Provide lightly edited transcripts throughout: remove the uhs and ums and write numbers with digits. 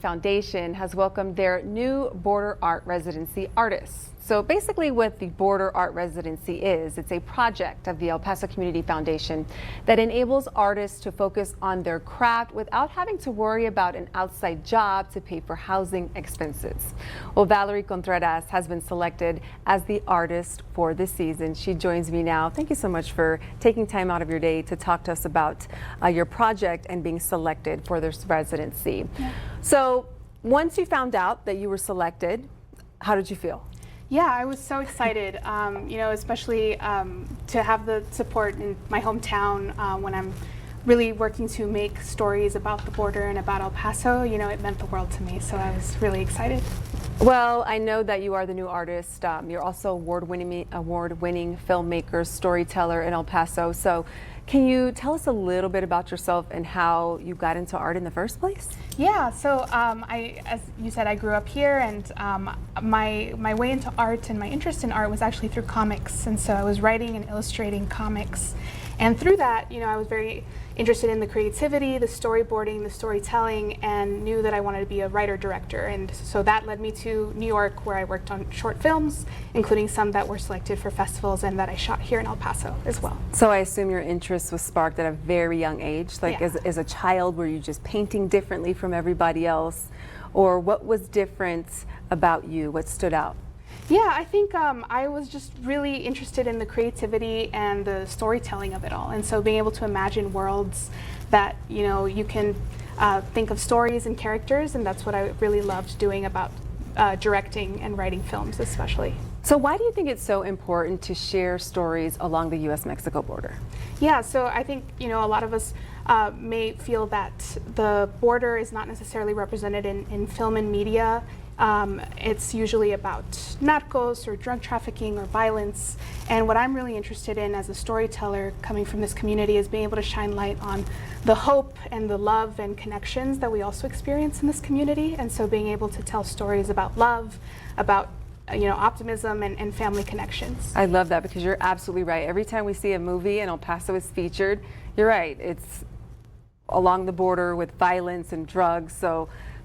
Foundation has welcomed their new Border Art Residency artists. So basically what the Border Art Residency is, it's a project of the Paso Community Foundation that enables artists to focus on their craft without having to worry about an outside job to pay for housing expenses. Well, Valerie Contreras has been selected as the artist for this season. She joins me now. Thank you so much for taking time out of your day to talk to us about your project and being selected for this residency. Yeah. So once you found out that you were selected, how did you feel? Yeah, I was so excited, especially to have the support in my hometown when I'm really working to make stories about the border and about El Paso. You know, it meant the world to me, so I was really excited. Well, I know that you are the new artist. You're also award-winning filmmaker, storyteller in El Paso. So can you tell us a little bit about yourself and how you got into art in the first place? Yeah, so as you said, I grew up here, and my way into art and my interest in art was actually through comics. And so I was writing and illustrating comics. And through that, I was very interested in the creativity, the storyboarding, the storytelling, and knew that I wanted to be a writer-director. And so that led me to New York, where I worked on short films, including some that were selected for festivals and that I shot here in El Paso as well. So I assume your interest was sparked at a very young age. Like, yeah. as a child, were you just painting differently from everybody else? Or what was different about you? What stood out? Yeah, I think I was just really interested in the creativity and the storytelling of it all. And so being able to imagine worlds that, you can think of stories and characters, and that's what I really loved doing about directing and writing films especially. So why do you think it's so important to share stories along the U.S.-Mexico border? Yeah, so I think, a lot of us may feel that the border is not necessarily represented in film and media. It's usually about narcos or drug trafficking or violence. And what I'm really interested in as a storyteller coming from this community is being able to shine light on the hope and the love and connections that we also experience in this community. And so being able to tell stories about love, about optimism and family connections. I love that, because you're absolutely right. Every time we see a movie and El Paso is featured, you're right, it's along the border with violence and drugs.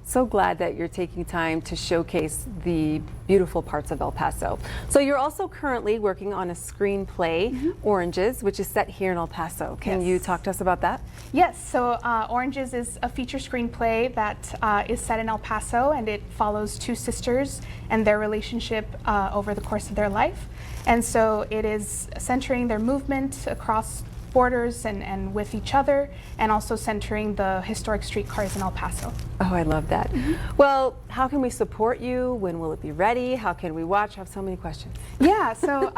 So glad that you're taking time to showcase the beautiful parts of El Paso. So you're also currently working on a screenplay, Oranges, which is set here in El Paso. Can you talk to us about that? Yes, so Oranges is a feature screenplay that is set in El Paso, and it follows two sisters and their relationship over the course of their life. And so it is centering their movement across borders and with each other, and also centering the historic streetcars in El Paso. Oh, I love that. Well, how can we support you? When will it be ready? How can we watch? I have so many questions. Yeah, so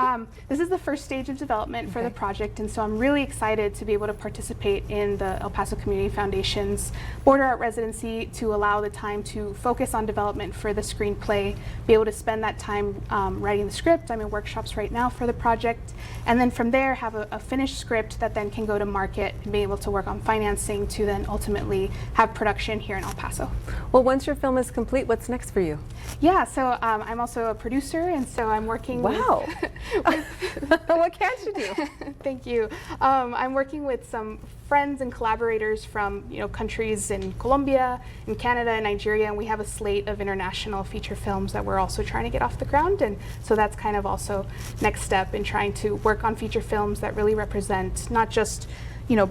this is the first stage of development for the project, and so I'm really excited to be able to participate in the El Paso Community Foundation's Border Art Residency to allow the time to focus on development for the screenplay, be able to spend that time writing the script. I'm in workshops right now for the project, and then from there have a finished script that then can go to market and be able to work on financing to then ultimately have production here in El Paso. Well, once your film is complete, what's next for you? Yeah, so I'm also a producer, and so I'm working Wow. What can't you do? Thank you. I'm working with some friends and collaborators from countries in Colombia, in Canada, and Nigeria, and we have a slate of international feature films that we're also trying to get off the ground. And so that's kind of also next step in trying to work on feature films that really represent not just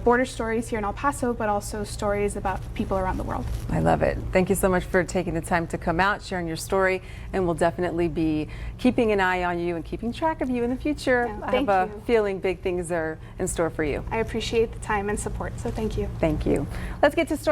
border stories here in El Paso, but also stories about people around the world. I love it. Thank you so much for taking the time to come out, sharing your story, and we'll definitely be keeping an eye on you and keeping track of you in the future. Yeah, I have a feeling big things are in store for you. I appreciate the time and support, so thank you. Thank you. Let's get to story.